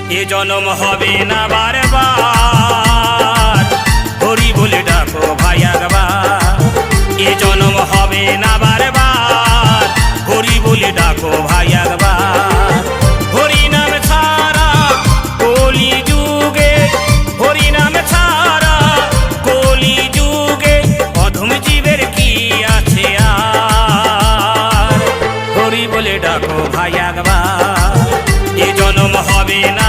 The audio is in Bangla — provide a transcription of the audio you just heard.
এ জনম হবে না বারবার, হরি বলে ডাকো ভাই একবার। এ জনম হবে না বারবার, হরি বলে ডাকো ভাই একবার। হরি নাম ছাড়া কলি যুগে, হরি নাম ছাড়া কলি যুগে অধম জীবের কি আছে আর। হরি বলে ডাকো ভাই একবার, এ জনম হবে না